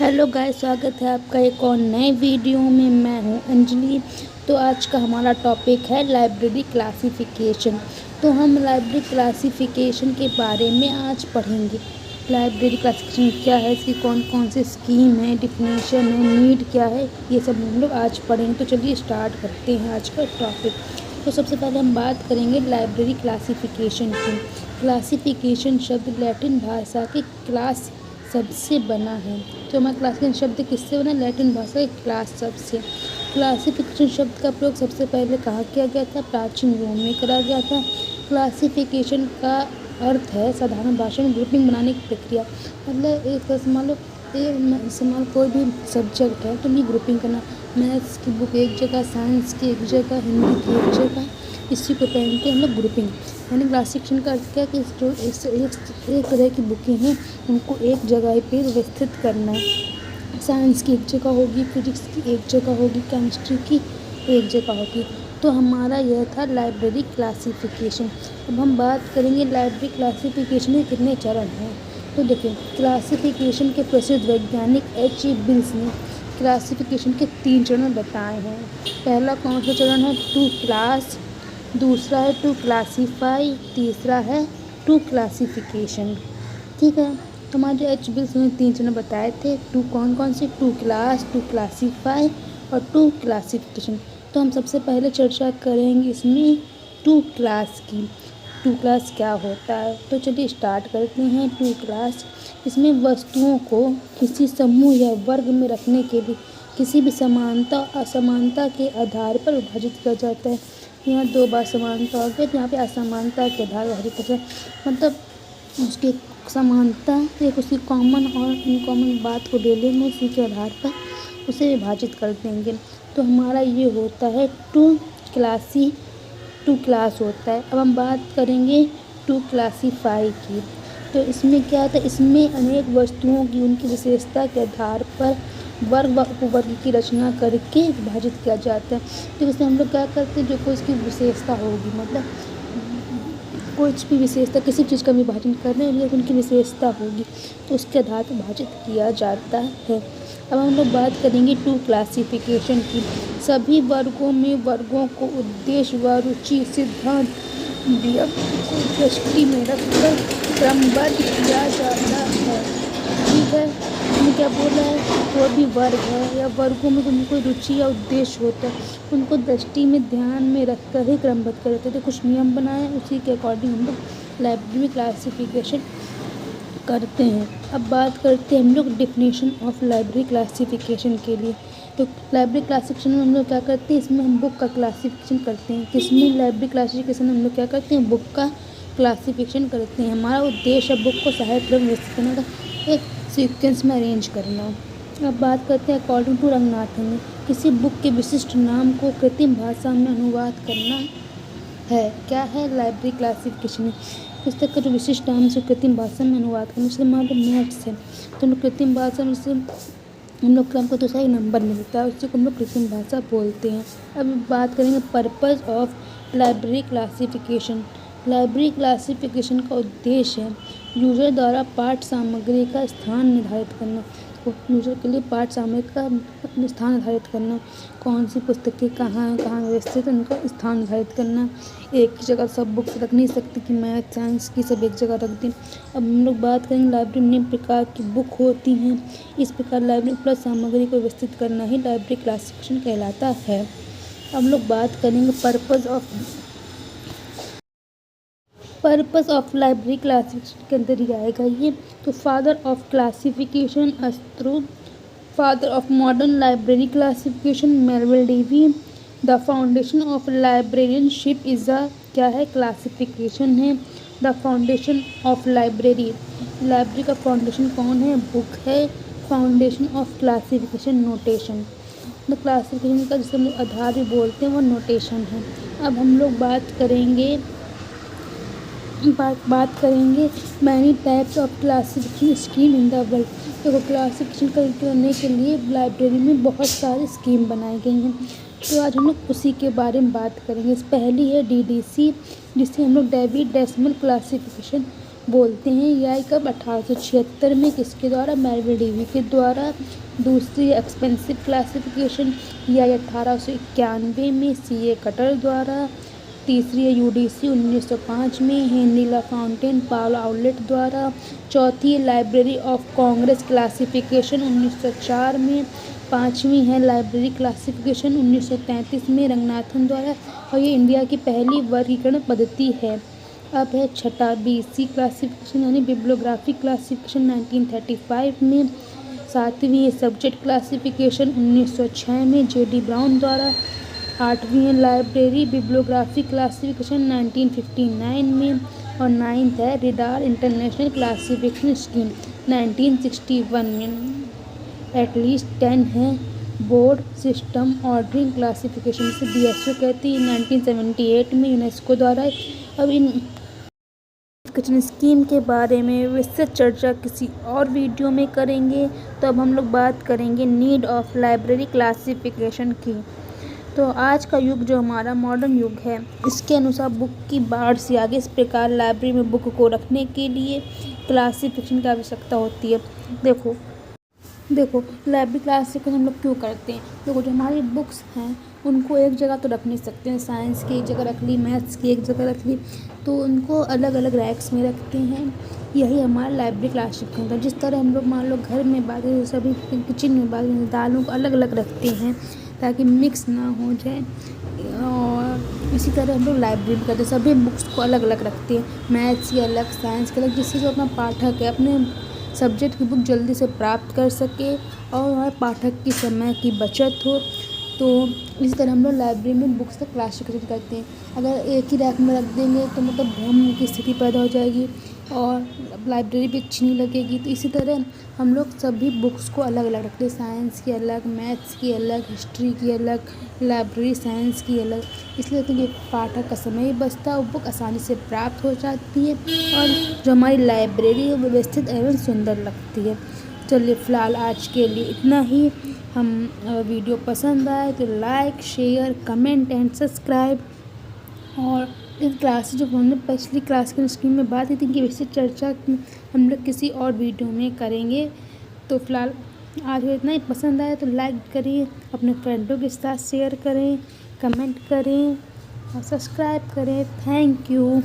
Hello guys, स्वागत है आपका एक और नए वीडियो में। मैं हूं अंजलि। तो आज का हमारा टॉपिक है लाइब्रेरी क्लासिफिकेशन। तो हम लाइब्रेरी क्लासिफिकेशन के बारे में आज पढ़ेंगे। लाइब्रेरी क्लासिफिकेशन क्या है, इसकी कौन कौन सी स्कीम है, डिफिनेशन है, नीड क्या है, ये सब हम लोग आज पढ़ेंगे। तो चलिए स्टार्ट करते हैं आज का टॉपिक। तो सबसे पहले हम बात करेंगे लाइब्रेरी क्लासिफिकेशन की। क्लासिफिकेशन शब्द लैटिन भाषा के क्लास शब्द से बना है। तो हमारा क्लासिफिकेशन शब्द किससे बना? लैटिन भाषा के क्लास शब्द से। क्लासिफिकेशन शब्द का प्रयोग सबसे पहले कहाँ किया गया था? प्राचीन रोम में करा गया था। क्लासिफिकेशन का अर्थ है साधारण भाषा में ग्रुपिंग बनाने की प्रक्रिया। मतलब एक मान लो कोई भी सब्जेक्ट है तो उनकी ग्रुपिंग करना। मैथ्स की बुक एक जगह, साइंस की एक जगह, हिंदी की एक जगह, इसी को पहनते हैं हम लोग ग्रुपिंग। यानी क्लासिफिकेशन का अर्थ क्या है कि जो एक तरह की बुकें हैं उनको एक जगह पे व्यवस्थित करना है। साइंस की एक जगह होगी, फिजिक्स की एक जगह होगी, केमिस्ट्री की एक जगह होगी। तो हमारा यह था लाइब्रेरी क्लासिफिकेशन। अब हम बात करेंगे लाइब्रेरी क्लासिफिकेशन के कितने चरण हैं। तो देखिए, क्लासिफिकेशन के प्रसिद्ध वैज्ञानिक H.E. बिल्स ने क्लासिफिकेशन के 3 चरण बताए हैं। पहला कौन सा चरण है? Two class. दूसरा है टू क्लासीफाई। तीसरा है टू क्लासिफिकेशन। ठीक है, तो हमारे H. बिल्स ने 3 चरण बताए थे। कौन कौन से? टू क्लास, टू क्लासीफाई और टू क्लासिफिकेशन। तो हम सबसे पहले चर्चा करेंगे इसमें टू क्लास की। टू क्लास क्या होता है? तो चलिए स्टार्ट करते हैं। टू क्लास, इसमें वस्तुओं को किसी समूह या वर्ग में रखने के लिए किसी भी समानता असमानता के आधार पर विभाजित किया जाता है। यहाँ 2 बार समानता हो गया, तो यहाँ पे असमानता के आधार पर विभाजित किया जाता है। मतलब उसकी समानता एक उसकी कॉमन और इनकॉमन बात को ले लेंगे, उसी के आधार पर उसे विभाजित कर देंगे। तो हमारा ये होता है टू क्लास होता है। अब हम बात करेंगे टू क्लासीफाई की। तो इसमें क्या होता है? इसमें अनेक वस्तुओं की उनकी विशेषता के आधार पर वर्ग व उपवर्ग की रचना करके विभाजित किया जाता है। तो इसमें हम लोग क्या करते हैं, जो कोई इसकी विशेषता होगी, मतलब कुछ भी विशेषता, किसी चीज़ का विभाजन कर रहे हैं, उनकी विशेषता होगी तो उसके आधार पर विभाजित किया जाता है। अब हम लोग बात करेंगे टू क्लासिफिकेशन की। सभी वर्गों में वर्गों को उद्देश्य व रुचि सिद्धांत को दृष्टि में रखकर क्रमबद्ध किया जाता है। ठीक है, हमने क्या बोला है? कोई भी वर्ग है या वर्गों में उनको रुचि या उद्देश्य होता है, उनको दृष्टि में ध्यान में रख कर ही क्रमबद्ध करते थे। कुछ नियम बनाए, उसी के अकॉर्डिंग हम लोग लाइब्रेरी में क्लासिफिकेशन करते हैं। अब बात करते हैं हम लोग डिफिनेशन ऑफ लाइब्रेरी क्लासिफिकेशन के लिए। तो लाइब्रेरी क्लासिफिकेशन में हम लोग क्या करते हैं? इसमें हम बुक का क्लासिफिकेशन करते हैं। किसमें? लाइब्रेरी क्लासिफिकेशन में हम लोग क्या करते हैं? बुक का क्लासिफिकेशन करते हैं। हमारा उद्देश्य है बुक को साहित्य क्रम व्यवस्थित करने का, एक सीक्वेंस में अरेंज करना। अब बात करते हैं अकॉर्डिंग टू रंगनाथन में, किसी बुक के विशिष्ट नाम को कृत्रिम भाषा में अनुवाद करना है। क्या है? लाइब्रेरी क्लासिफिकेशन में पुस्तक का जो विशिष्ट नाम से कृत्रिम भाषा में अनुवाद करना। जैसे मान लो मैथ्स है तो हम लोग कृत्रिम भाषा में से हम लोग को हमको तो सही नंबर मिलता है, उससे हम लोग कृत्रिम भाषा बोलते हैं। अब बात करेंगे purpose of library classification. Library classification का उद्देश्य है यूजर द्वारा पाठ्य सामग्री का स्थान निर्धारित करना। यूजर के लिए पाठ्य सामग्री का स्थान निर्धारित करना, कौन सी पुस्तकें कहाँ हैं, कहाँ व्यवस्थित, उनका स्थान निर्धारित करना। एक ही जगह सब बुक्स रख नहीं सकती कि मैथ साइंस की सब एक जगह रख दें। अब हम लोग बात करेंगे लाइब्रेरी में निम्न प्रकार की बुक होती हैं। इस प्रकार लाइब्रेरी प्लस सामग्री को व्यवस्थित करना ही लाइब्रेरी क्लासिफिकेशन कहलाता है। अब हम लोग बात करेंगे पर्पस ऑफ लाइब्रेरी क्लासिफिकेशन के अंदर ही आएगा ये। तो father of classification father of modern library classification Melvil Dewey. The foundation of librarianship is a क्या है? क्लासिफिकेशन है। द फाउंडेशन ऑफ लाइब्रेरी का फाउंडेशन कौन है? बुक है। Foundation of classification notation. The classification का जिसे हम लोग आधार भी बोलते हैं वो नोटेशन है। अब हम लोग बात करेंगे many types of classification scheme in the world. देखो, क्लासिफिकेशन करने के लिए लाइब्रेरी में बहुत सारी स्कीम बनाई गई हैं। तो आज हम लोग उसी के बारे में बात करेंगे। पहली है DDC, जिसे हम लोग डेविड डेसिमल क्लासिफिकेशन बोलते हैं। यह कब 1876 में किसके द्वारा? मेलविल डेवी के द्वारा। दूसरी एक्सपेंसिव क्लासिफिकेशन यह 1891 में C.A. कटर द्वारा। तीसरी है UDC 1905 में हेनरी लाफॉन्टेन पाउल आउलेट द्वारा। चौथी है लाइब्रेरी ऑफ कांग्रेस क्लासिफिकेशन 1904 में। पांचवी है लाइब्रेरी क्लासिफिकेशन 1933 में रंगनाथन द्वारा, और ये इंडिया की पहली वर्गीकरण पद्धति है। अब है छठा BC क्लासिफिकेशन यानी बिब्लियोग्राफी क्लासिफिकेशन 1935 में। सातवीं है सब्जेक्ट क्लासिफिकेशन 1906 में J.D. ब्राउन द्वारा। आठवीं है लाइब्रेरी बिब्लियोग्राफी क्लासिफिकेशन 1959 में। और नाइन्थ है रिडार इंटरनेशनल क्लासिफिकेशन स्कीम 1961 में। एटलीस्ट 10 है बोर्ड सिस्टम ऑर्डरिंग क्लासिफिकेशन से BSO कहती है 1978 में यूनेस्को द्वारा। अब इन क्लासिफिकेशन स्कीम के बारे में विस्तृत चर्चा किसी और वीडियो में करेंगे। तो अब हम लोग बात करेंगे नीड ऑफ लाइब्रेरी क्लासिफिकेशन की। तो आज का युग जो हमारा मॉडर्न युग है, इसके अनुसार बुक की बाढ़ से आगे इस प्रकार लाइब्रेरी में बुक को रखने के लिए क्लासिफिकेशन की आवश्यकता होती है। देखो लाइब्रेरी क्लासिफिकेशन हम लोग क्यों करते हैं? देखो जो हमारी बुक्स हैं उनको एक जगह तो रख नहीं सकते हैं। साइंस की एक जगह रख ली, मैथ्स की एक जगह रख ली, तो उनको अलग अलग रैक्स में रखते हैं। यही हमारा लाइब्रेरी क्लासिफिकेशन होता है। जिस तरह हम लोग मान लो घर में बाकी सभी किचन में बाकी दालों को अलग अलग रखते हैं ताकि मिक्स ना हो जाए, और इसी तरह हम लोग लाइब्रेरी में करते हैं। सभी बुक्स को अलग अलग रखते हैं, मैथ्स की अलग, साइंस की अलग, जिससे जो अपना पाठक है अपने सब्जेक्ट की बुक जल्दी से प्राप्त कर सके और हमारे पाठक की समय की बचत हो। तो इसी तरह हम लोग लाइब्रेरी में बुक्स का क्लासिफिकेशन करते हैं। अगर एक ही रैक में रख देंगे तो मतलब भ्रम की स्थिति पैदा हो जाएगी और लाइब्रेरी भी अच्छी नहीं लगेगी। तो इसी तरह हम लोग सभी बुक्स को अलग अलग रखते हैं। साइंस की अलग, मैथ्स की अलग, हिस्ट्री की अलग, लाइब्रेरी साइंस की अलग, इसलिए तो ये पाठक का समय ही बचता है और बुक आसानी से प्राप्त हो जाती है और जो हमारी लाइब्रेरी है वो व्यवस्थित एवं सुंदर लगती है। चलिए फ़िलहाल आज के लिए इतना ही। हम वीडियो पसंद आए तो like, share, comment and subscribe. और इस क्लास जो हमने पिछली क्लास के स्कीम में बात की थी कि वैसे चर्चा हम लोग किसी और वीडियो में करेंगे। तो फ़िलहाल आज को इतना ही। पसंद आए तो लाइक करिए, अपने फ्रेंडों के साथ शेयर करें, कमेंट करें और सब्सक्राइब करें। Thank you.